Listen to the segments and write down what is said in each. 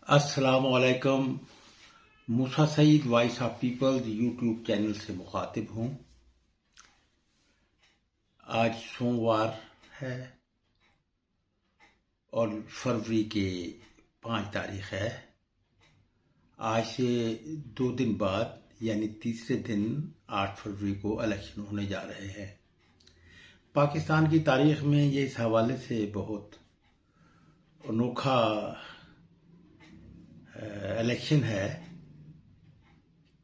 السلام علیکم۔ Musa Saeed voice of peoples YouTube channel سے مخاطب ہوں۔ آج سوموار ہے اور فروری کے 5 تاریخ ہے۔ آج سے 2 دن بعد یعنی تیسرے دن 8 فروری کو الیکشن ہونے جا رہے ہیں۔ پاکستان کی تاریخ میں یہ اس حوالے سے بہت انوکھا الیکشن ہے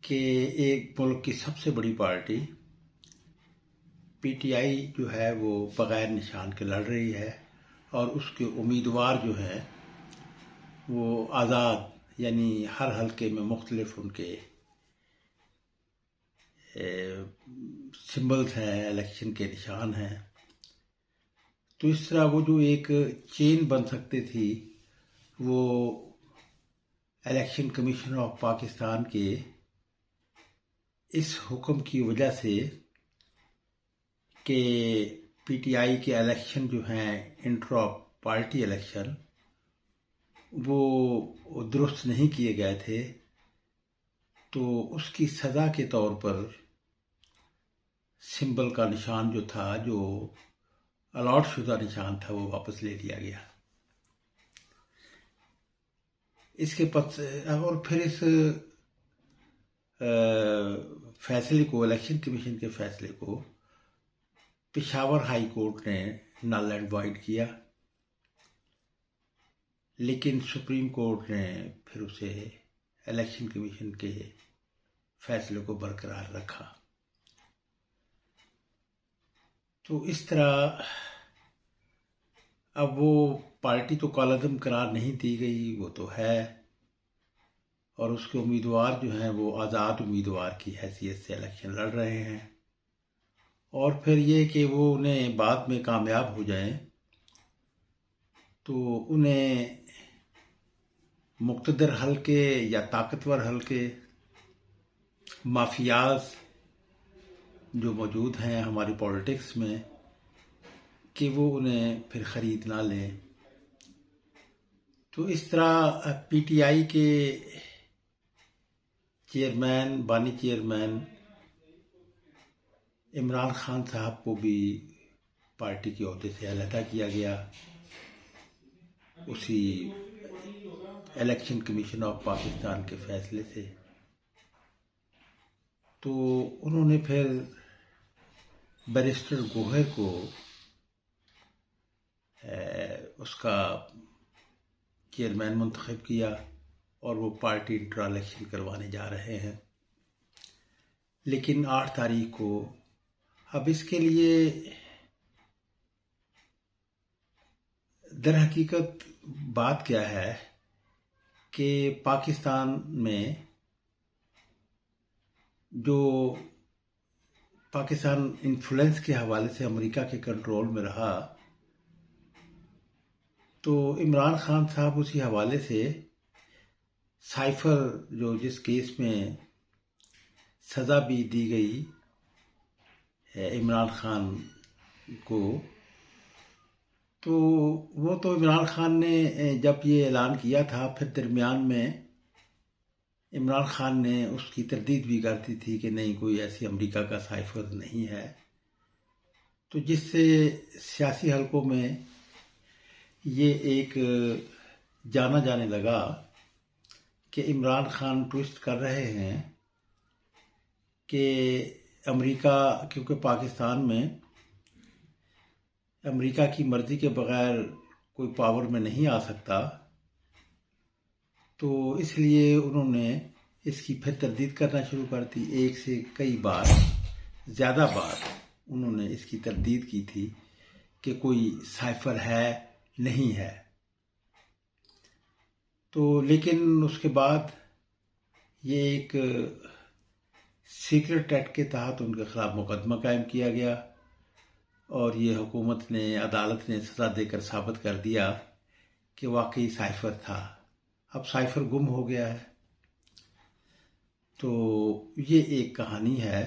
کہ ایک ملک کی سب سے بڑی پارٹی پی ٹی آئی جو ہے وہ بغیر نشان کے لڑ رہی ہے اور اس کے امیدوار جو ہیں وہ آزاد، یعنی ہر حلقے میں مختلف ان کے سمبلز ہیں، الیکشن کے نشان ہیں۔ تو اس طرح وہ جو ایک چین بن سکتی تھی وہ الیکشن کمیشن آف پاکستان کے اس حکم کی وجہ سے کہ پی ٹی آئی کے الیکشن جو ہیں انٹرا پارٹی الیکشن وہ درست نہیں کیے گئے تھے، تو اس کی سزا کے طور پر سمبل کا نشان جو تھا، جو الاٹ شدہ نشان تھا، وہ واپس لے لیا گیا۔ اس کے پس اور پھر اس فیصلے کو، الیکشن کمیشن کے فیصلے کو پشاور ہائی کورٹ نے نل اینڈ وائڈ کیا، لیکن سپریم کورٹ نے پھر اسے الیکشن کمیشن کے فیصلے کو برقرار رکھا۔ تو اس طرح اب وہ پارٹی تو کالعدم قرار نہیں دی گئی، وہ تو ہے، اور اس کے امیدوار جو ہیں وہ آزاد امیدوار کی حیثیت سے الیکشن لڑ رہے ہیں، اور پھر یہ کہ وہ انہیں بعد میں کامیاب ہو جائیں تو انہیں مقتدر حلقے یا طاقتور حلقے، مافیاز جو موجود ہیں ہماری پولیٹکس میں، کہ وہ انہیں پھر خرید نہ لیں۔ تو اس طرح پی ٹی آئی کے چیئرمین، بانی چیئرمین عمران خان صاحب کو بھی پارٹی کے عہدے سے علیحدہ کیا گیا اسی الیکشن کمیشن آف پاکستان کے فیصلے سے۔ تو انہوں نے پھر بیرسٹر گوہر کو اس کا چیئرمین منتخب کیا اور وہ پارٹی انٹرا الیکشن کروانے جا رہے ہیں، لیکن 8 تاریخ کو اب اس کے لیے در حقیقت بات کیا ہے کہ پاکستان میں جو پاکستان انفلوئنس کے حوالے سے امریکہ کے کنٹرول میں رہا، تو عمران خان صاحب اسی حوالے سے سائفر جو جس کیس میں سزا بھی دی گئی عمران خان کو، تو وہ تو عمران خان نے جب یہ اعلان کیا تھا، پھر درمیان میں عمران خان نے اس کی تردید بھی کرتی تھی کہ نہیں، کوئی ایسی امریکہ کا سائفر نہیں ہے، تو جس سے سیاسی حلقوں میں یہ ایک جانا جانے لگا کہ عمران خان ٹویسٹ کر رہے ہیں کہ امریکہ، کیونکہ پاکستان میں امریکہ کی مرضی کے بغیر کوئی پاور میں نہیں آ سکتا، تو اس لیے انہوں نے اس کی پھر تردید کرنا شروع کر دی۔ ایک سے کئی بار، زیادہ بار انہوں نے اس کی تردید کی تھی کہ کوئی سائفر ہے نہیں ہے۔ تو لیکن اس کے بعد یہ ایک سیکرٹ ایکٹ کے تحت ان کے خلاف مقدمہ قائم کیا گیا، اور یہ حکومت نے، عدالت نے سزا دے کر ثابت کر دیا کہ واقعی سائفر تھا۔ اب سائفر گم ہو گیا ہے۔ تو یہ ایک کہانی ہے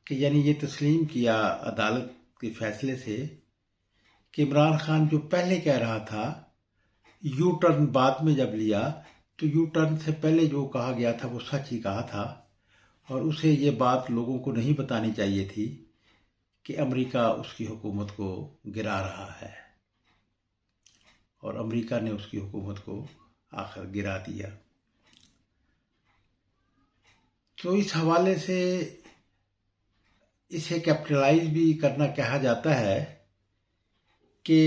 کہ یعنی یہ تسلیم کیا عدالت کے فیصلے سے کہ عمران خان جو پہلے کہہ رہا تھا، یو ٹرن بعد میں جب لیا تو یو ٹرن سے پہلے جو کہا گیا تھا وہ سچ ہی کہا تھا، اور اسے یہ بات لوگوں کو نہیں بتانی چاہیے تھی کہ امریکہ اس کی حکومت کو گرا رہا ہے، اور امریکہ نے اس کی حکومت کو آخر گرا دیا۔ تو اس حوالے سے اسے کیپٹلائز بھی کرنا کہا جاتا ہے کہ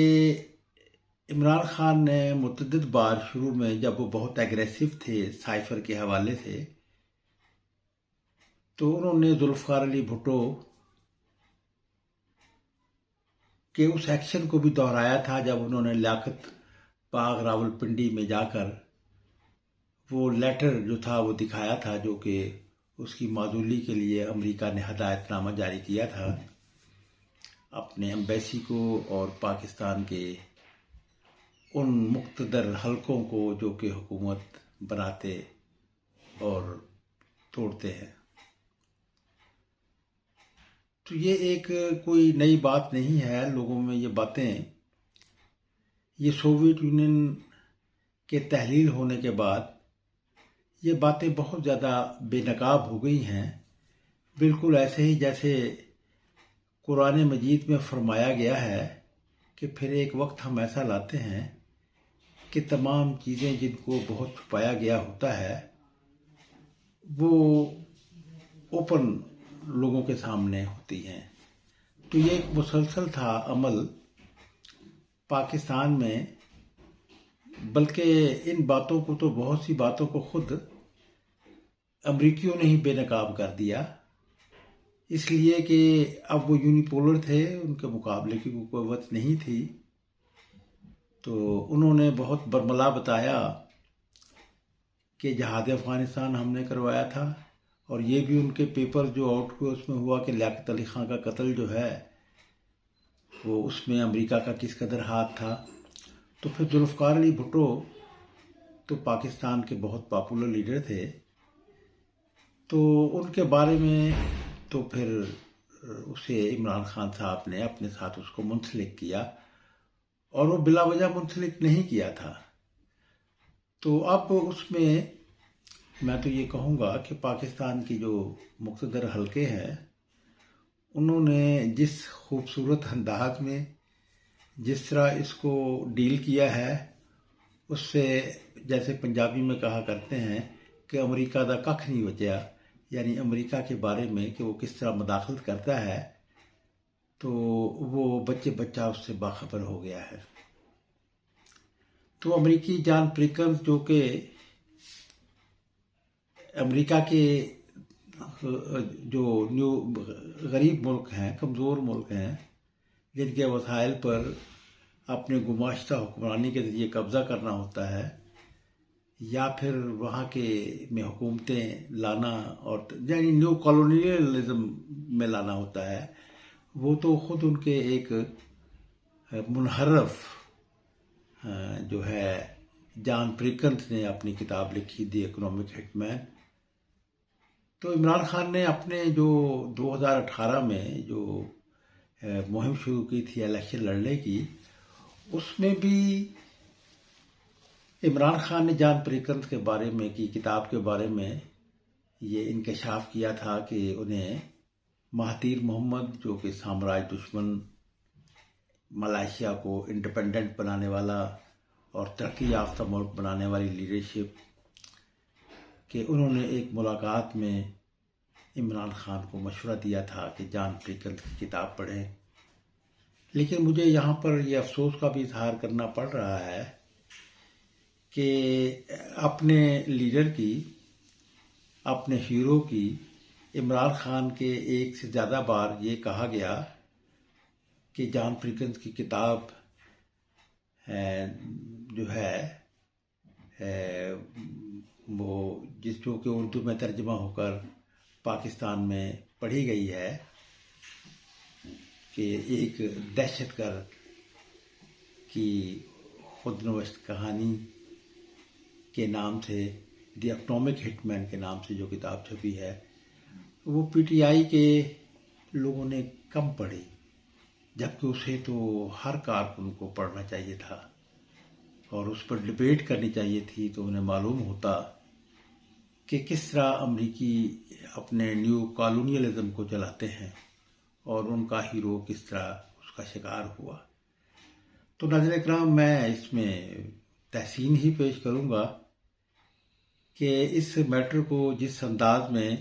عمران خان نے متعدد بار شروع میں، جب وہ بہت ایگریسو تھے سائفر کے حوالے سے، تو انہوں نے ذوالفقار علی بھٹو کے اس ایکشن کو بھی دہرایا تھا جب انہوں نے لیاقت باغ راولپنڈی میں جا کر وہ لیٹر جو تھا وہ دکھایا تھا، جو کہ اس کی معزولی کے لیے امریکہ نے ہدایت نامہ جاری کیا تھا اپنے ایمبیسی کو اور پاکستان کے ان مقتدر حلقوں کو جو کہ حکومت بناتے اور توڑتے ہیں۔ تو یہ ایک کوئی نئی بات نہیں ہے، لوگوں میں یہ باتیں، یہ سوویت یونین کے تحلیل ہونے کے بعد یہ باتیں بہت زیادہ بے نقاب ہو گئی ہیں، بالکل ایسے ہی جیسے قرآن مجید میں فرمایا گیا ہے کہ پھر ایک وقت ہم ایسا لاتے ہیں کہ تمام چیزیں جن کو بہت چھپایا گیا ہوتا ہے وہ اوپن لوگوں کے سامنے ہوتی ہیں۔ تو یہ ایک مسلسل تھا عمل پاکستان میں، بلکہ ان باتوں کو تو، بہت سی باتوں کو خود امریکیوں نے ہی بے نقاب کر دیا، اس لیے کہ اب وہ یونیپولر تھے، ان کے مقابلے کی کوئی قوت نہیں تھی، تو انہوں نے بہت برملا بتایا کہ جہاد افغانستان ہم نے کروایا تھا، اور یہ بھی ان کے پیپر جو آؤٹ ہوئے اس میں ہوا کہ لیاقت علی خان کا قتل جو ہے وہ اس میں امریکہ کا کس قدر ہاتھ تھا۔ تو پھر ذوالفقار علی بھٹو تو پاکستان کے بہت پاپولر لیڈر تھے، تو ان کے بارے میں تو پھر اسے عمران خان صاحب نے اپنے ساتھ اس کو منسلک کیا، اور وہ بلا وجہ منسلک نہیں کیا تھا۔ تو اب اس میں تو یہ کہوں گا کہ پاکستان کی جو مقتدر حلقے ہیں انہوں نے جس خوبصورت انداز میں جس طرح اس کو ڈیل کیا ہے، اس سے جیسے پنجابی میں کہا کرتے ہیں کہ امریکہ دا ککھ نہیں بچیا، یعنی امریکہ کے بارے میں کہ وہ کس طرح مداخلت کرتا ہے، تو وہ بچہ اس سے باخبر ہو گیا ہے۔ تو امریکی جان پریکرز جو کہ امریکہ کے جو غریب ملک ہیں، کمزور ملک ہیں، جن کے وسائل پر اپنے گماشتہ حکمرانی کے ذریعے قبضہ کرنا ہوتا ہے، یا پھر وہاں کے میں حکومتیں لانا، اور یعنی نیو کالونیلزم میں لانا ہوتا ہے، وہ تو خود ان کے ایک منحرف جو ہے جان پریکنز نے اپنی کتاب لکھی دی اکنامک ہٹ مین۔ تو عمران خان نے اپنے جو 2018 میں جو مہم شروع کی تھی الیکشن لڑنے کی، اس میں بھی عمران خان نے جان پریکنز کے بارے میں کی کتاب کے بارے میں یہ انکشاف کیا تھا کہ انہیں مہاتیر محمد جو کہ سامراج دشمن ملائیشیا کو انڈیپینڈنٹ بنانے والا اور ترقی یافتہ ملک بنانے والی لیڈرشپ، کہ انہوں نے ایک ملاقات میں عمران خان کو مشورہ دیا تھا کہ جان پریکنز کی کتاب پڑھیں۔ لیکن مجھے یہاں پر یہ افسوس کا بھی اظہار کرنا پڑ رہا ہے کہ اپنے لیڈر کی، اپنے ہیرو کی، عمران خان کے ایک سے زیادہ بار یہ کہا گیا کہ جان پریکنز کی کتاب جو ہے وہ جو کہ اردو میں ترجمہ ہو کر پاکستان میں پڑھی گئی ہے، کہ ایک دہشت گرد کی خود نوشت کہانی کے نام سے، دی اکنامک ہٹ مین کے نام سے جو کتاب چھپی ہے، وہ پی ٹی آئی کے لوگوں نے کم پڑھی، جبکہ اسے تو ہر کارکن کو پڑھنا چاہیے تھا۔ اور اس پر ڈبیٹ کرنی چاہیے تھی تو انہیں معلوم ہوتا کہ کس طرح امریکی اپنے نیو کالونیلزم کو چلاتے ہیں اور ان کا ہیرو کس طرح اس کا شکار ہوا۔ تو ناظرین کرام، میں اس میں تحسین ہی پیش کروں گا کہ اس میٹر کو جس انداز میں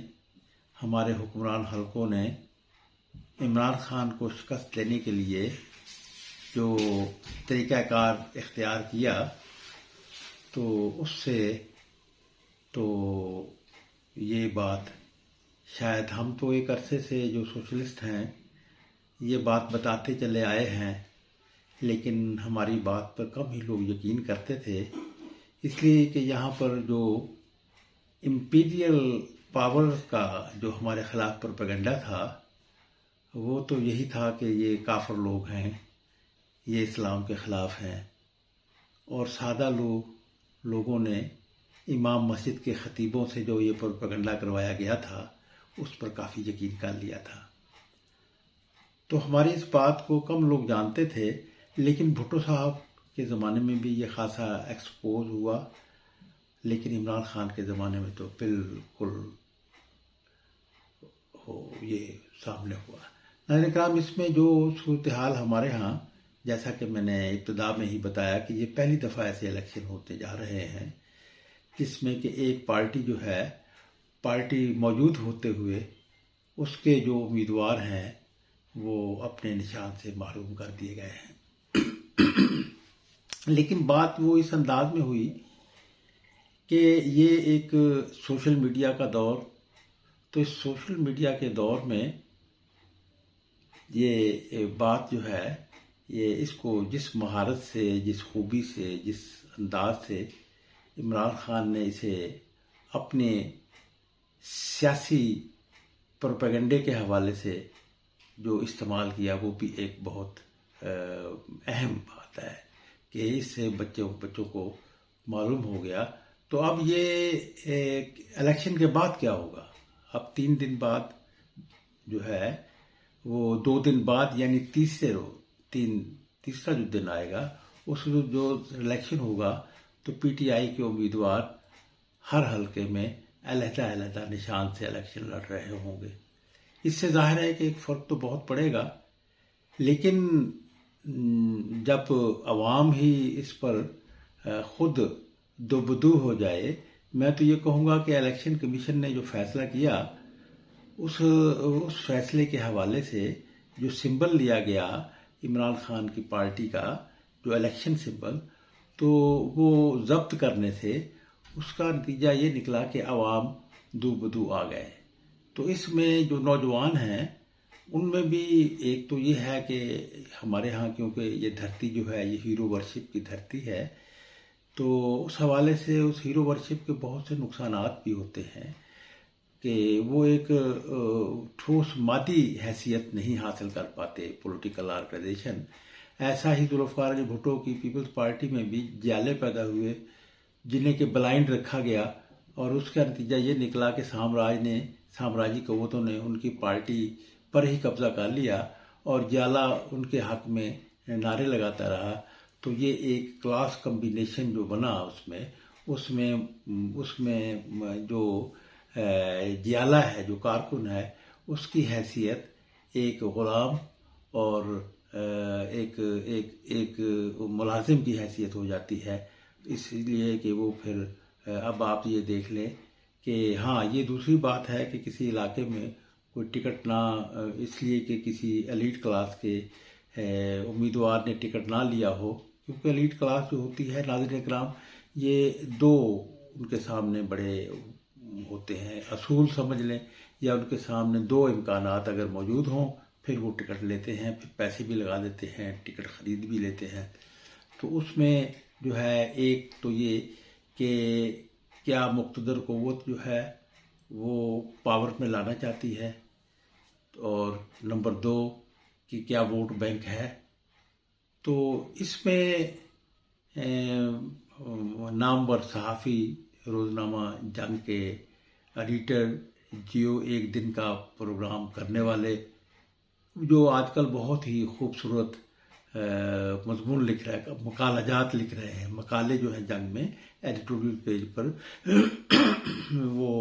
ہمارے حکمران حلقوں نے عمران خان کو شکست دینے کے لیے جو طریقہ کار اختیار کیا، تو اس سے تو یہ بات شاید ہم تو ایک عرصے سے جو سوشلسٹ ہیں یہ بات بتاتے چلے آئے ہیں، لیکن ہماری بات پر کم ہی لوگ یقین کرتے تھے، اس لیے کہ یہاں پر جو امپیریل پاور کا جو ہمارے خلاف پروپیگنڈا تھا وہ تو یہی تھا کہ یہ کافر لوگ ہیں، یہ اسلام کے خلاف ہیں، اور سادہ لوگوں نے امام مسجد کے خطیبوں سے جو یہ پروپیگنڈا کروایا گیا تھا اس پر کافی یقین کر لیا تھا۔ تو ہماری اس بات کو کم لوگ جانتے تھے، لیکن بھٹو صاحب کے زمانے میں بھی یہ خاصا ایکسپوز ہوا، لیکن عمران خان کے زمانے میں تو بالکل یہ سامنے ہوا۔ ناظرین کرام، اس میں جو صورتحال ہمارے ہاں، جیسا کہ میں نے ابتدا میں ہی بتایا کہ یہ پہلی دفعہ ایسے الیکشن ہوتے جا رہے ہیں جس میں کہ ایک پارٹی جو ہے، پارٹی موجود ہوتے ہوئے اس کے جو امیدوار ہیں وہ اپنے نشان سے محروم کر دیے گئے ہیں۔ لیکن بات وہ اس انداز میں ہوئی کہ یہ ایک سوشل میڈیا کا دور، تو اس سوشل میڈیا کے دور میں یہ بات جو ہے، یہ اس کو جس مہارت سے، جس خوبی سے، جس انداز سے عمران خان نے اسے اپنے سیاسی پروپیگنڈے کے حوالے سے جو استعمال کیا، وہ بھی ایک بہت اہم بات ہے کہ اس سے بچوں کو معلوم ہو گیا۔ تو اب یہ الیکشن کے بعد کیا ہوگا؟ اب 3 دن بعد جو ہے وہ 2 دن بعد یعنی تیسرا جو دن آئے گا اس جو الیکشن ہوگا تو پی ٹی آئی کے امیدوار ہر حلقے میں علیحدہ نشان سے الیکشن لڑ رہے ہوں گے۔ اس سے ظاہر ہے کہ ایک فرق تو بہت پڑے گا، لیکن جب عوام ہی اس پر خود دو بدو ہو جائے، میں تو یہ کہوں گا کہ الیکشن کمیشن نے جو فیصلہ کیا اس فیصلے کے حوالے سے جو سمبل لیا گیا عمران خان کی پارٹی کا، جو الیکشن سمبل، تو وہ ضبط کرنے سے اس کا نتیجہ یہ نکلا کہ عوام دو بدو آ گئے۔ تو اس میں جو نوجوان ہیں ان میں بھی ایک تو یہ ہے کہ ہمارے ہاں کیونکہ یہ دھرتی جو ہے یہ ہیرو ورشپ کی دھرتی ہے، تو اس حوالے سے اس ہیرو ورشپ کے بہت سے نقصانات بھی ہوتے ہیں کہ وہ ایک ٹھوس مادی حیثیت نہیں حاصل کر پاتے پولیٹیکل آرگنائزیشن۔ ایسا ہی ذوالفقار علی بھٹو کی پیپلز پارٹی میں بھی جالے پیدا ہوئے جنہیں کہ بلائنڈ رکھا گیا، اور اس کا نتیجہ یہ نکلا کہ سامراجی قوتوں نے ان کی پارٹی پر ہی قبضہ کر لیا اور جالا ان کے حق میں نعرے لگاتا رہا۔ تو یہ ایک کلاس کمبینیشن جو بنا اس میں جو جیالہ ہے، جو کارکن ہے، اس کی حیثیت ایک غلام اور ایک ملازم کی حیثیت ہو جاتی ہے، اس لیے کہ وہ پھر اب آپ یہ دیکھ لیں کہ ہاں یہ دوسری بات ہے کہ کسی علاقے میں کوئی ٹکٹ نہ، اس لیے کہ کسی ایلیٹ کلاس کے امیدوار نے ٹکٹ نہ لیا ہو، کیونکہ ایلیٹ کلاس جو ہوتی ہے ناظرین کرام، یہ دو ان کے سامنے بڑے ہوتے ہیں اصول سمجھ لیں، یا ان کے سامنے 2 امکانات اگر موجود ہوں پھر وہ ٹکٹ لیتے ہیں، پھر پیسے بھی لگا دیتے ہیں، ٹکٹ خرید بھی لیتے ہیں۔ تو اس میں جو ہے ایک تو یہ کہ کیا مقتدر قوت جو ہے وہ پاور میں لانا چاہتی ہے، اور نمبر 2 کہ کیا ووٹ بینک ہے۔ تو اس میں نامور صحافی، روزنامہ جنگ کے ایڈیٹر، جیو ایک دن کا پروگرام کرنے والے، جو آج کل بہت ہی خوبصورت مضمون لکھ رہا ہے، مقالہ جات لکھ رہے ہیں، مقالے جو ہیں جنگ میں ایڈیٹوریل پیج پر وہ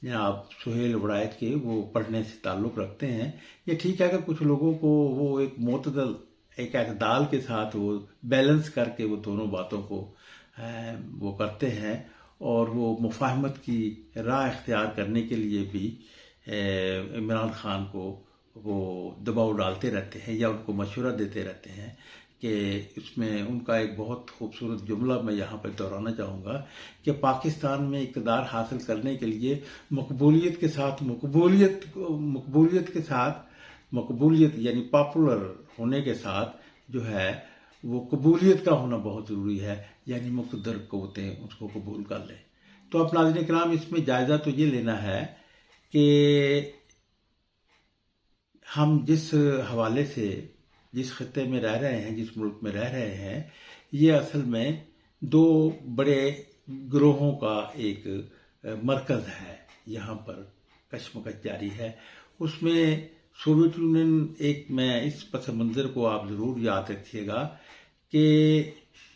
جناب سہیل وڑائچ کے وہ پڑھنے سے تعلق رکھتے ہیں۔ یہ ٹھیک ہے کہ کچھ لوگوں کو وہ ایک معتدل ایک اعتدال کے ساتھ وہ بیلنس کر کے وہ دونوں باتوں کو وہ کرتے ہیں، اور وہ مفاہمت کی راہ اختیار کرنے کے لیے بھی عمران خان کو وہ دباؤ ڈالتے رہتے ہیں یا ان کو مشورہ دیتے رہتے ہیں کہ اس میں ان کا ایک بہت خوبصورت جملہ میں یہاں پہ دہرانا چاہوں گا کہ پاکستان میں اقتدار حاصل کرنے کے لیے مقبولیت یعنی پاپولر ہونے کے ساتھ جو ہے وہ قبولیت کا ہونا بہت ضروری ہے، یعنی مقتدر قوتیں اس کو قبول کر لیں۔ تو اب ناظرین کرام اس میں جائزہ تو یہ لینا ہے کہ ہم جس حوالے سے جس خطے میں رہ رہے ہیں، جس ملک میں رہ رہے ہیں، یہ اصل میں دو بڑے گروہوں کا ایک مرکز ہے، یہاں پر کشمکش جاری ہے۔ اس میں سوویت یونین ایک، میں اس پس منظر کو آپ ضرور یاد رکھیے گا کہ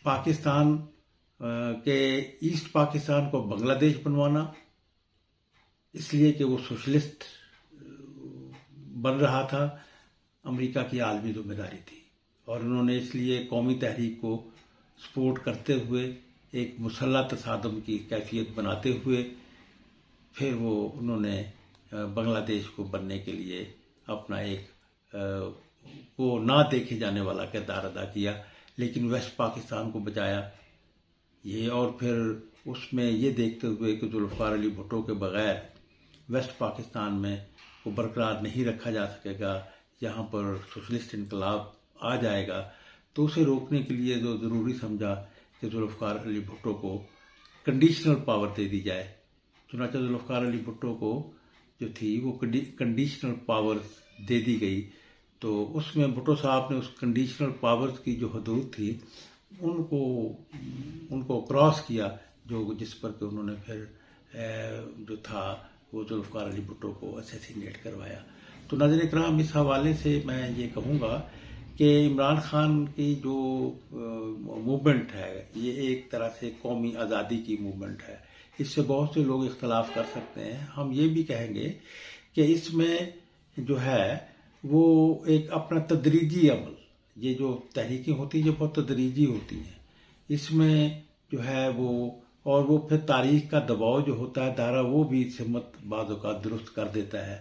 پاکستان کے ایسٹ پاکستان کو بنگلہ دیش بنوانا، اس لیے کہ وہ سوشلسٹ بن رہا تھا، امریکہ کی عالمی ذمہ داری تھی، اور انہوں نے اس لیے قومی تحریک کو سپورٹ کرتے ہوئے ایک مسلح تصادم کی کیفیت بناتے ہوئے پھر انہوں نے بنگلہ دیش کو بننے کے لیے اپنا ایک وہ نہ دیکھے جانے والا کردار ادا کیا، لیکن ویسٹ پاکستان کو بچایا یہ، اور پھر اس میں یہ دیکھتے ہوئے کہ ذوالفقار علی بھٹو کے بغیر ویسٹ پاکستان میں کو برقرار نہیں رکھا جا سکے گا، یہاں پر سوشلسٹ انقلاب آ جائے گا، تو اسے روکنے کے لیے جو ضروری سمجھا کہ ذوالفقار علی بھٹو کو کنڈیشنل پاور دے دی جائے۔ چنانچہ ذوالفقار علی بھٹو کو جو تھی وہ کنڈیشنل پاور دے دی گئی، تو اس میں بھٹو صاحب نے اس کنڈیشنل پاورز کی جو حدود تھی ان کو کراس کیا، جس پر کہ انہوں نے پھر جو تھا وہ ذوالفقار علی بھٹو کو اسیسینیٹ کروایا۔ تو ناظرین اکرام، اس حوالے سے میں یہ کہوں گا کہ عمران خان کی جو موومنٹ ہے یہ ایک طرح سے قومی آزادی کی موومنٹ ہے۔ اس سے بہت سے لوگ اختلاف کر سکتے ہیں، ہم یہ بھی کہیں گے کہ اس میں جو ہے وہ ایک اپنا تدریجی عمل، یہ جو تحریکیں ہوتی ہیں یہ بہت تدریجی ہوتی ہیں، اس میں جو ہے اور وہ پھر تاریخ کا دباؤ جو ہوتا ہے دائرہ وہ بھی سمت بعض اوقات درست کر دیتا ہے۔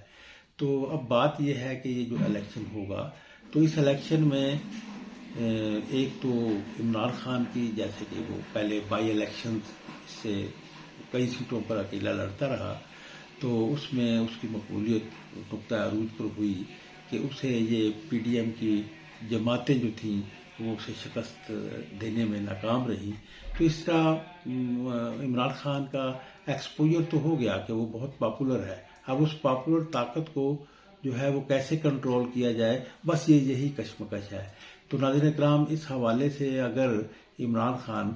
تو اب بات یہ ہے کہ یہ جو الیکشن ہوگا تو اس الیکشن میں ایک تو عمران خان کی، جیسے کہ وہ پہلے بائی الیکشن سے کئی سیٹوں پر اکیلا لڑتا رہا، تو اس میں اس کی مقبولیت نقطہ عروج پر ہوئی کہ اسے یہ پی ڈی ایم کی جماعتیں جو تھیں وہ اسے شکست دینے میں ناکام رہی۔ تو اس طرح عمران خان کا ایکسپوجر تو ہو گیا کہ وہ بہت پاپولر ہے، اب اس پاپولر طاقت کو جو ہے وہ کیسے کنٹرول کیا جائے، بس یہی کشمکش ہے۔ تو ناظرین اکرام، اس حوالے سے اگر عمران خان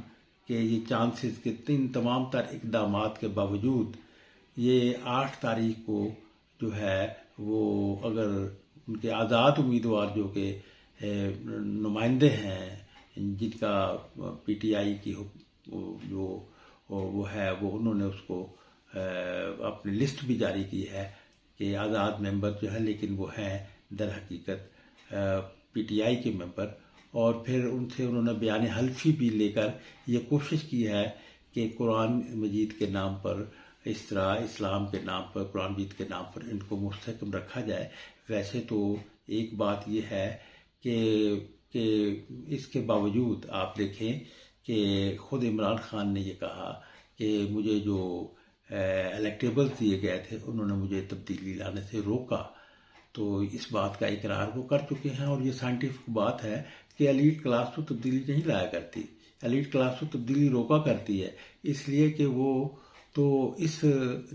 کے یہ چانسز کہ ان تمام تر اقدامات کے باوجود یہ 8 تاریخ کو جو ہے وہ اگر ان کے آزاد امیدوار جو کہ نمائندے ہیں جن کا پی ٹی آئی کی جو وہ ہے وہ انہوں نے اس کو اپنی لسٹ بھی جاری کی ہے کہ آزاد ممبر جو ہے، لیکن وہ ہیں در حقیقت پی ٹی آئی کے ممبر، اور پھر ان سے انہوں نے بیان حلفی بھی لے کر یہ کوشش کی ہے کہ قرآن مجید کے نام پر اس طرح اسلام کے نام پر، قرآن مجید کے نام پر ان کو مستحکم رکھا جائے۔ ویسے تو ایک بات یہ ہے کہ اس کے باوجود آپ دیکھیں کہ خود عمران خان نے یہ کہا کہ مجھے جو الیکٹیبلز دیے گئے تھے انہوں نے مجھے تبدیلی لانے سے روکا، تو اس بات کا اقرار وہ کر چکے ہیں، اور یہ سائنٹیفک بات ہے کہ ایلیٹ کلاس تو تبدیلی نہیں لایا کرتی، ایلیٹ کلاس تو تبدیلی روکا کرتی ہے، اس لیے کہ وہ تو اس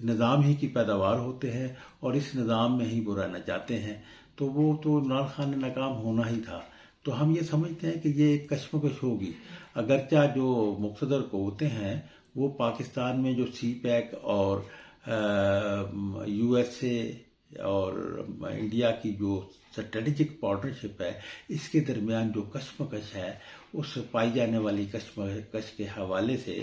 نظام ہی کی پیداوار ہوتے ہیں اور اس نظام میں ہی وہ رہنا چاہتے ہیں، تو وہ تو عمران خان نے ناکام ہونا ہی تھا۔ تو ہم یہ سمجھتے ہیں کہ یہ ایک کشمکش ہوگی، اگرچہ جو مقتدر قوتیں ہیں وہ پاکستان میں جو سی پیک اور یو ایس اے اور انڈیا کی جو اسٹریٹجک پارٹنرشپ ہے، اس کے درمیان جو کشمکش ہے، اس پائی جانے والی کشمکش کے حوالے سے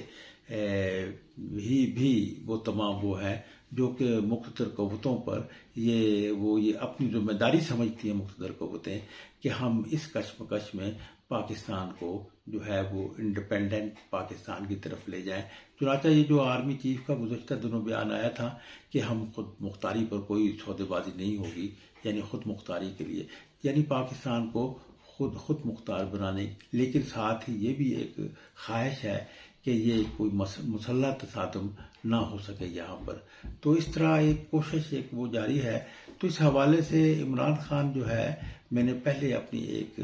بھی وہ تمام وہ ہیں جو کہ مقتدر قوتوں پر یہ اپنی ذمہ داری سمجھتی ہیں مقتدر قوتیں کہ ہم اس کشمکش میں پاکستان کو جو ہے وہ انڈیپینڈنٹ پاکستان کی طرف لے جائیں۔ چنانچہ یہ جو آرمی چیف کا گزشتہ دنوں بیان آیا تھا کہ ہم خود مختاری پر کوئی سودے بازی نہیں ہوگی، یعنی خود مختاری کے لیے، یعنی پاکستان کو خود مختار بنانے، لیکن ساتھ ہی یہ بھی ایک خواہش ہے کہ یہ کوئی مسلح تصادم نہ ہو سکے یہاں پر۔ تو اس طرح ایک کوشش وہ جاری ہے۔ تو اس حوالے سے عمران خان جو ہے، میں نے پہلے اپنی ایک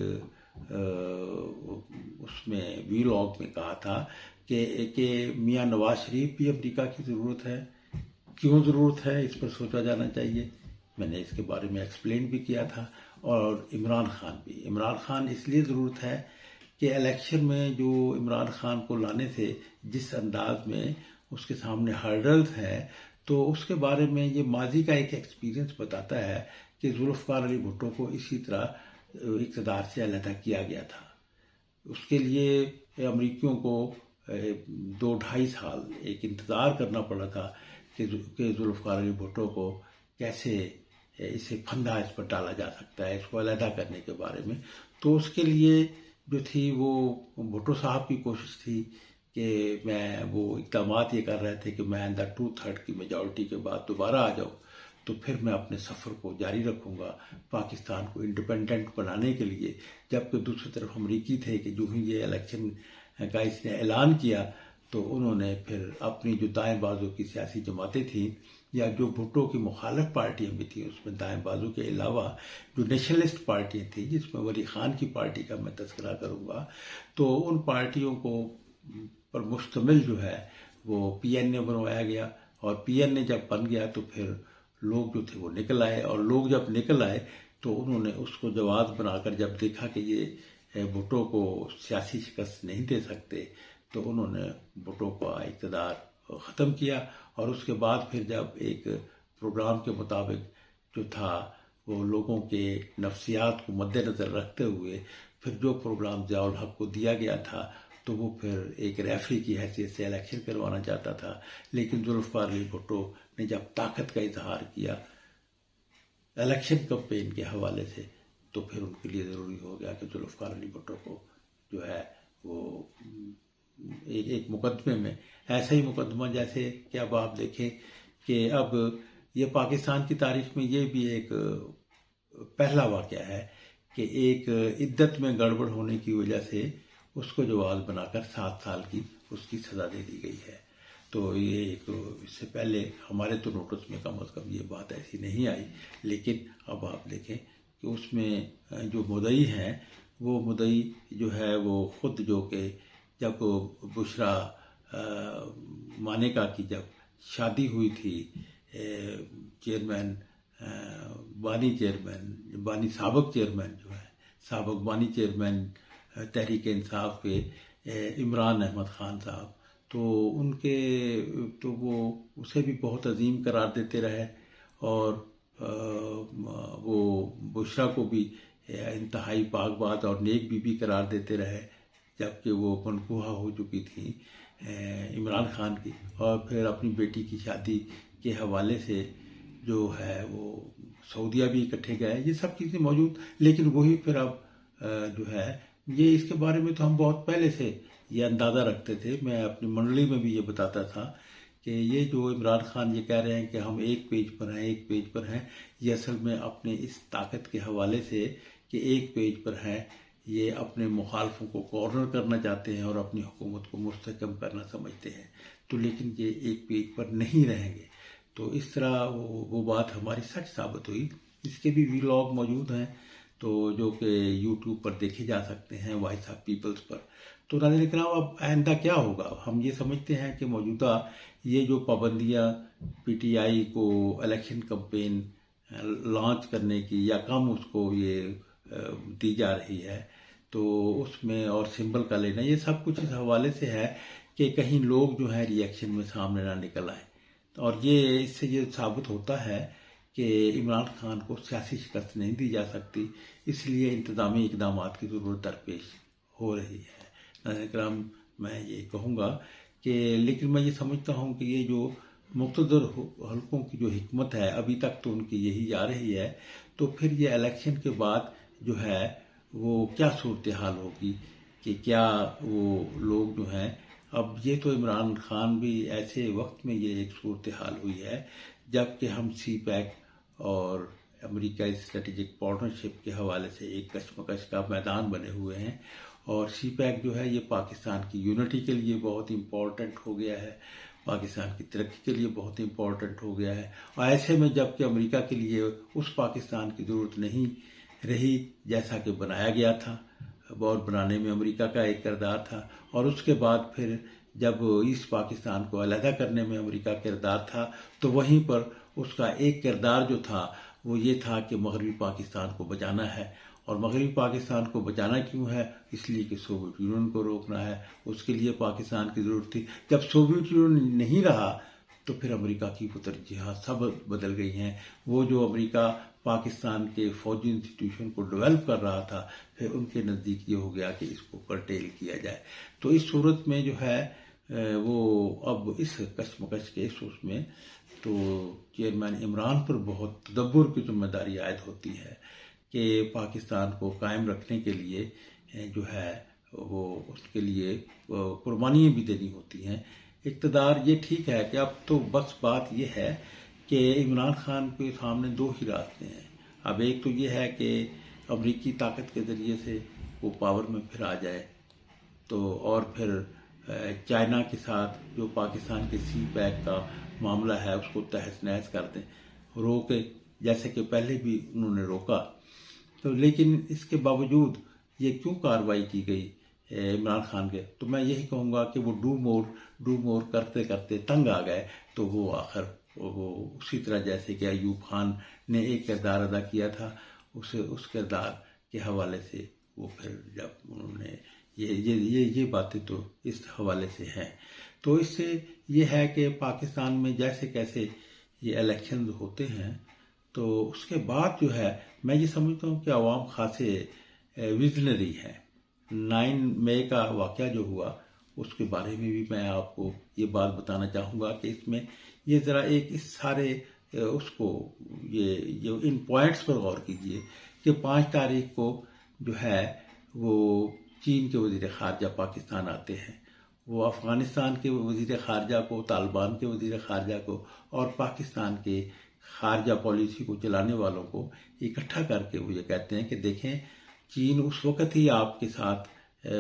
اس میں ویلاگ میں کہا تھا کہ میاں نواز شریف بھی امریکہ کی ضرورت ہے، کیوں ضرورت ہے اس پر سوچا جانا چاہیے۔ میں نے اس کے بارے میں ایکسپلین بھی کیا تھا، اور عمران خان اس لیے ضرورت ہے کہ الیکشن میں جو عمران خان کو لانے سے جس انداز میں اس کے سامنے ہرڈلز ہے، تو اس کے بارے میں یہ ماضی کا ایک ایکسپیرینس بتاتا ہے کہ ذوالفقار علی بھٹو کو اسی طرح اقتدار سے علیحدہ کیا گیا تھا۔ اس کے لیے امریکیوں کو 2-2.5 سال ایک انتظار کرنا پڑا تھا کہ ذوالفقار علی بھٹو کو کیسے اسے پھندا اس پر ڈالا جا سکتا ہے، اس کو علیحدہ کرنے کے بارے میں۔ تو اس کے لیے جو تھی وہ بھٹو صاحب کی کوشش تھی کہ وہ اقدامات یہ کر رہے تھے کہ میں 2/3 کی میجورٹی کے بعد دوبارہ آ جاؤں، تو پھر میں اپنے سفر کو جاری رکھوں گا پاکستان کو انڈیپینڈنٹ بنانے کے لیے۔ جبکہ دوسری طرف امریکی تھے کہ جو ہی یہ الیکشن کا اس نے اعلان کیا، تو انہوں نے پھر اپنی جو دائیں بازو کی سیاسی جماعتیں تھیں یا جو بھٹو کی مخالف پارٹیاں بھی تھیں، اس میں دائیں بازو کے علاوہ جو نیشنلسٹ پارٹیاں تھیں، جس میں ولی خان کی پارٹی کا میں تذکرہ کروں گا، تو ان پارٹیوں کو پر مشتمل جو ہے وہ پی این اے بنوایا گیا، اور پی این اے جب بن گیا تو پھر لوگ جو تھے وہ نکل آئے، اور لوگ جب نکل آئے تو انہوں نے اس کو جواز بنا کر جب دیکھا کہ یہ بھٹو کو سیاسی شکست نہیں دے سکتے، تو انہوں نے بھٹو کا اقتدار ختم کیا۔ اور اس کے بعد پھر جب ایک پروگرام کے مطابق جو تھا وہ لوگوں کے نفسیات کو مد نظر رکھتے ہوئے پھر جو پروگرام ضیاء الحق کو دیا گیا تھا، تو وہ پھر ایک ریفری کی حیثیت سے الیکشن کروانا چاہتا تھا، لیکن ذوالفقار علی بھٹو نے جب طاقت کا اظہار کیا الیکشن کمپین کے حوالے سے، تو پھر ان کے لیے ضروری ہو گیا کہ ذوالفقار علی بھٹو کو جو ہے وہ ایک مقدمے میں، ایسا ہی مقدمہ جیسے کہ اب آپ دیکھیں کہ اب یہ پاکستان کی تاریخ میں یہ بھی ایک پہلا واقعہ ہے کہ ایک عدت میں گڑبڑ ہونے کی وجہ سے اس کو جواز بنا کر 7 سال کی اس کی سزا دے دی گئی ہے۔ تو یہ ایک اس سے پہلے ہمارے تو نوٹس میں کم از کم یہ بات ایسی نہیں آئی، لیکن اب آپ دیکھیں کہ اس میں جو مدعی ہیں، وہ مدعی جو ہے وہ خود جو کہ جب بشرا مانیکا کی جب شادی ہوئی تھی چیئرمین بانی سابق چیئرمین جو ہے، سابق بانی چیئرمین تحریک انصاف کے عمران احمد خان صاحب، تو ان کے تو وہ اسے بھی بہت عظیم قرار دیتے رہے، اور وہ بشرا کو بھی انتہائی پاک بات اور نیک بیوی قرار دیتے رہے، جبکہ وہ منقوہ ہو چکی تھی عمران خان کی، اور پھر اپنی بیٹی کی شادی کے حوالے سے جو ہے وہ سعودیہ بھی اکٹھے گئے، یہ سب چیزیں موجود، لیکن وہی پھر اب جو ہے یہ اس کے بارے میں تو ہم بہت پہلے سے یہ اندازہ رکھتے تھے۔ میں اپنی منڈلی میں بھی یہ بتاتا تھا کہ یہ جو عمران خان یہ کہہ رہے ہیں کہ ہم ایک پیج پر ہیں، یہ اصل میں اپنے اس طاقت کے حوالے سے کہ ایک پیج پر ہیں، یہ اپنے مخالفوں کو کارنر کرنا چاہتے ہیں اور اپنی حکومت کو مستحکم کرنا سمجھتے ہیں، تو لیکن یہ ایک پیج پر نہیں رہیں گے۔ تو اس طرح وہ بات ہماری سچ ثابت ہوئی۔ اس کے بھی ویلاگ موجود ہیں، تو جو کہ یوٹیوب پر دیکھے جا سکتے ہیں، وائس آف پیپلز پر۔ تو ناظرین کرام، اب آئندہ کیا ہوگا؟ ہم یہ سمجھتے ہیں کہ موجودہ یہ جو پابندیاں پی ٹی آئی کو الیکشن کمپین لانچ کرنے کی یا کم اس کو یہ دی جا رہی ہے، تو اس میں اور سمبل کا لینا، یہ سب کچھ اس حوالے سے ہے کہ کہیں لوگ جو ہیں ری ایکشن میں سامنے نہ نکل آئیں، اور یہ اس سے یہ ثابت ہوتا ہے کہ عمران خان کو سیاسی شکست نہیں دی جا سکتی، اس لیے انتظامی اقدامات کی ضرورت درپیش ہو رہی ہے۔ ناظرین کرام، میں یہ کہوں گا کہ لیکن میں یہ سمجھتا ہوں کہ یہ جو مقتدر حلقوں کی جو حکمت ہے ابھی تک تو ان کی یہی جا رہی ہے، تو پھر یہ الیکشن کے بعد جو ہے وہ کیا صورتحال ہوگی کہ کیا وہ لوگ جو ہیں، اب یہ تو عمران خان بھی ایسے وقت میں یہ ایک صورتحال ہوئی ہے جب کہ ہم سی پیک اور امریکہ اسٹریٹجک پارٹنرشپ کے حوالے سے ایک کشمکش کا میدان بنے ہوئے ہیں، اور سی پیک جو ہے یہ پاکستان کی یونٹی کے لیے بہت امپورٹنٹ ہو گیا ہے، پاکستان کی ترقی کے لیے بہت امپورٹنٹ ہو گیا ہے، اور ایسے میں جب کہ امریکہ کے لیے اس پاکستان کی ضرورت نہیں رہی جیسا کہ بنایا گیا تھا، اور بنانے میں امریکہ کا ایک کردار تھا، اور اس کے بعد پھر جب ایسٹ پاکستان کو علیحدہ کرنے میں امریکہ کردار تھا، تو وہیں پر اس کا ایک کردار جو تھا وہ یہ تھا کہ مغربی پاکستان کو بچانا ہے، اور مغربی پاکستان کو بچانا کیوں ہے؟ اس لیے کہ سوویت یونین کو روکنا ہے، اس کے لیے پاکستان کی ضرورت تھی۔ جب سوویت یونین نہیں رہا تو پھر امریکہ کی ترجیحات سب بدل گئی ہیں۔ وہ جو امریکہ پاکستان کے فوجی انسٹیٹیوشن کو ڈیولپ کر رہا تھا، پھر ان کے نزدیک یہ ہو گیا کہ اس کو کرٹیل کیا جائے۔ تو اس صورت میں جو ہے وہ اب اس کشمکش کے اس میں تو چیئرمین عمران پر بہت تدبر کی ذمہ داری عائد ہوتی ہے کہ پاکستان کو قائم رکھنے کے لیے جو ہے وہ اس کے لیے قربانیاں بھی دینی ہوتی ہیں۔ اقتدار یہ ٹھیک ہے کہ اب تو بس بات یہ ہے کہ عمران خان کے سامنے دو ہی راستے ہیں۔ اب ایک تو یہ ہے کہ امریکی طاقت کے ذریعے سے وہ پاور میں پھر آ جائے، تو اور پھر چائنا کے ساتھ جو پاکستان کے سی پیک کا معاملہ ہے اس کو تہس نہس کر دیں، روکے، جیسے کہ پہلے بھی انہوں نے روکا۔ تو لیکن اس کے باوجود یہ کیوں کارروائی کی گئی عمران خان کے؟ تو میں یہی کہوں گا کہ وہ ڈو مور کرتے کرتے تنگ آ گئے، تو وہ آخر وہ اسی طرح جیسے کہ ایوب خان نے ایک کردار ادا کیا تھا، اس کردار کے حوالے سے وہ پھر جب انہوں نے یہ باتیں تو اس حوالے سے ہیں۔ تو اس سے یہ ہے کہ پاکستان میں جیسے کیسے یہ الیکشنز ہوتے ہیں، تو اس کے بعد جو ہے میں یہ سمجھتا ہوں کہ عوام خاصے ویژنری ہیں۔ 9 مئی کا واقعہ جو ہوا اس کے بارے میں بھی میں آپ کو یہ بات بتانا چاہوں گا کہ اس میں یہ ذرا ایک اس سارے اس کو یہ ان پوائنٹس پر غور کیجئے کہ 5 تاریخ کو جو ہے وہ چین کے وزیر خارجہ پاکستان آتے ہیں، وہ افغانستان کے وزیر خارجہ کو، طالبان کے وزیر خارجہ کو اور پاکستان کے خارجہ پالیسی کو چلانے والوں کو اکٹھا کر کے وہ یہ کہتے ہیں کہ دیکھیں چین اس وقت ہی آپ کے ساتھ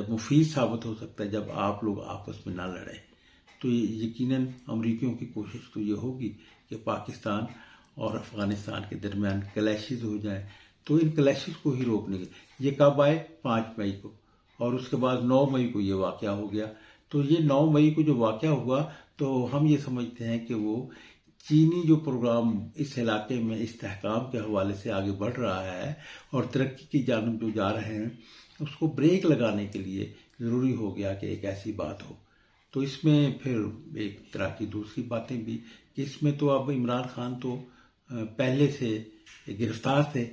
مفید ثابت ہو سکتا ہے جب آپ لوگ آپس میں نہ لڑیں۔ تو یقیناً امریکیوں کی کوشش تو یہ ہوگی کہ پاکستان اور افغانستان کے درمیان کلیشز ہو جائیں، تو ان کلیشز کو ہی روکنے کے یہ کب آئے؟ 5 مئی کو، اور اس کے بعد 9 مئی کو یہ واقعہ ہو گیا۔ تو یہ 9 مئی کو جو واقعہ ہوا تو ہم یہ سمجھتے ہیں کہ وہ چینی جو پروگرام اس علاقے میں استحکام کے حوالے سے آگے بڑھ رہا ہے اور ترقی کی جانب جو جا رہے ہیں، اس کو بریک لگانے کے لیے ضروری ہو گیا کہ ایک ایسی بات ہو۔ تو اس میں پھر ایک طرح کی دوسری باتیں بھی کہ اس میں تو اب عمران خان تو پہلے سے گرفتار تھے،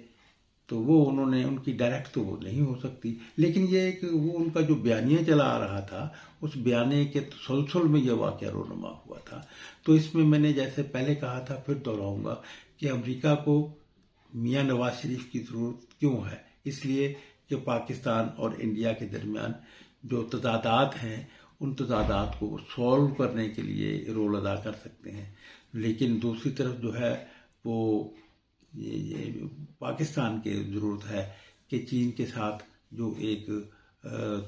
تو وہ انہوں نے ان کی ڈائریکٹ تو وہ نہیں ہو سکتی، لیکن یہ کہ وہ ان کا جو بیانیہ چلا آ رہا تھا اس بیانیے کے تسلسل میں یہ واقعہ رونما ہوا تھا۔ تو اس میں نے جیسے پہلے کہا تھا پھر دہراؤں گا کہ امریکہ کو میاں نواز شریف کی ضرورت کیوں ہے؟ اس لیے کہ پاکستان اور انڈیا کے درمیان جو تضادات ہیں ان تضادات کو سولو کرنے کے لیے رول ادا کر سکتے ہیں، لیکن دوسری طرف جو ہے وہ پاکستان کی ضرورت ہے کہ چین کے ساتھ جو ایک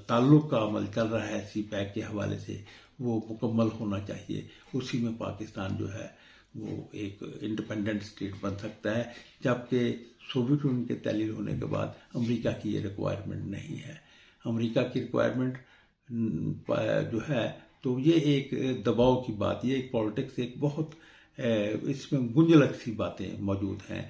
تعلق کا عمل چل رہا ہے سی پیک کے حوالے سے وہ مکمل ہونا چاہیے، اسی میں پاکستان جو ہے وہ ایک انڈیپینڈنٹ اسٹیٹ بن سکتا ہے، جبکہ سوویت یونین کے تحلیل ہونے کے بعد امریکہ کی یہ ریکوائرمنٹ نہیں ہے۔ امریکہ کی ریکوائرمنٹ جو ہے تو یہ ایک دباؤ کی بات، یہ ایک پالیٹکس ایک بہت اس میں گنجلک سی باتیں موجود ہیں،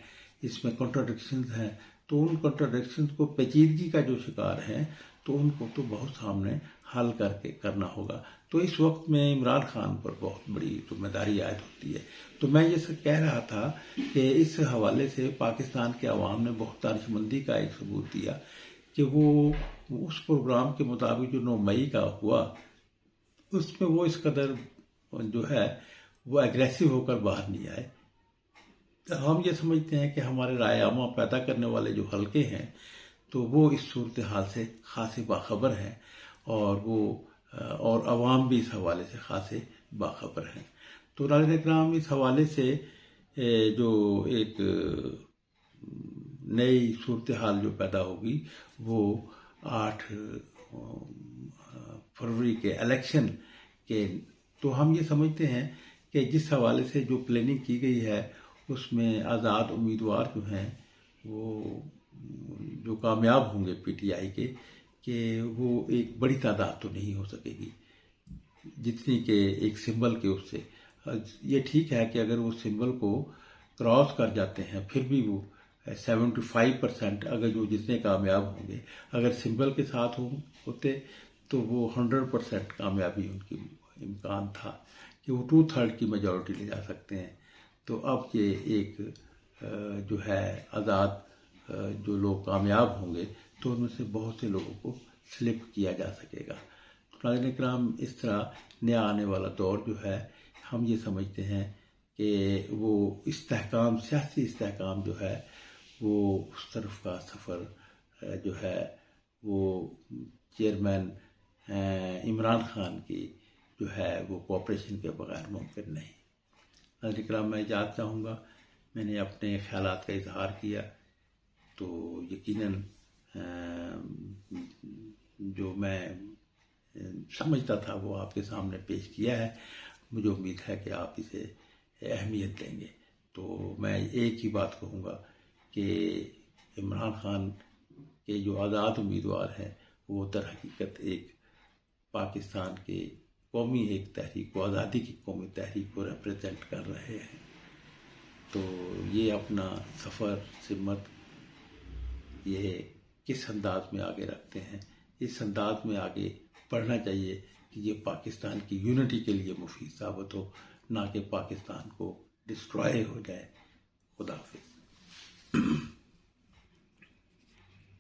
اس میں کنٹراڈکشنز ہیں، تو ان کنٹراڈکشنز کو پیچیدگی کا جو شکار ہیں تو ان کو تو بہت سامنے حل کر کے کرنا ہوگا۔ تو اس وقت میں عمران خان پر بہت بڑی ذمہ داری عائد ہوتی ہے. تو میں یہ سب کہہ رہا تھا کہ اس حوالے سے پاکستان کے عوام نے بہت دانش مندی کا ایک ثبوت دیا کہ وہ اس پروگرام کے مطابق جو 9 مئی کا ہوا اس میں وہ اس قدر جو ہے وہ ایگریسو ہو کر باہر نہیں آئے. ہم یہ سمجھتے ہیں کہ ہمارے رائے عامہ پیدا کرنے والے جو حلقے ہیں تو وہ اس صورتحال سے خاصے باخبر ہیں اور عوام بھی اس حوالے سے خاصے باخبر ہیں. تو ناظرین اکرام اس حوالے سے جو ایک نئی صورتحال جو پیدا ہوگی وہ 8 فروری کے الیکشن کے. تو ہم یہ سمجھتے ہیں کہ جس حوالے سے جو پلاننگ کی گئی ہے اس میں آزاد امیدوار جو ہیں وہ جو کامیاب ہوں گے پی ٹی آئی کے کہ وہ ایک بڑی تعداد تو نہیں ہو سکے گی جتنی کہ ایک سمبل کے اس سے. یہ ٹھیک ہے کہ اگر وہ سمبل کو کراس کر جاتے ہیں پھر بھی وہ 75% اگر جو جتنے کامیاب ہوں گے اگر سمبل کے ساتھ ہوتے تو وہ 100% کامیابی ان کی امکان تھا کہ وہ 2/3 کی میجورٹی لے جا سکتے ہیں. تو اب یہ ایک جو ہے آزاد جو لوگ کامیاب ہوں گے تو ان میں سے بہت سے لوگوں کو سلپ کیا جا سکے گا. ناظرین اکرام اس طرح نیا آنے والا دور جو ہے ہم یہ سمجھتے ہیں کہ وہ استحکام سیاسی استحکام جو ہے وہ اس طرف کا سفر جو ہے وہ چیئرمین عمران خان کی جو ہے وہ کوآپریشن کے بغیر ممکن نہیں. ناظرین اکرام میں اجازت چاہوں گا. میں نے اپنے خیالات کا اظہار کیا تو یقیناً جو میں سمجھتا تھا وہ آپ کے سامنے پیش کیا ہے. مجھے امید ہے کہ آپ اسے اہمیت دیں گے. تو میں ایک ہی بات کہوں گا کہ عمران خان کے جو آزاد امیدوار ہیں وہ در حقیقت ایک پاکستان کے قومی ایک تحریک کو آزادی کی قومی تحریک کو ریپرزینٹ کر رہے ہیں. تو یہ اپنا سفر سمت یہ کس انداز میں آگے رکھتے ہیں اس انداز میں آگے بڑھنا چاہیے کہ یہ پاکستان کی یونٹی کے لیے مفید ثابت ہو نہ کہ پاکستان کو ڈسٹرائے ہو جائے. خدا حافظ.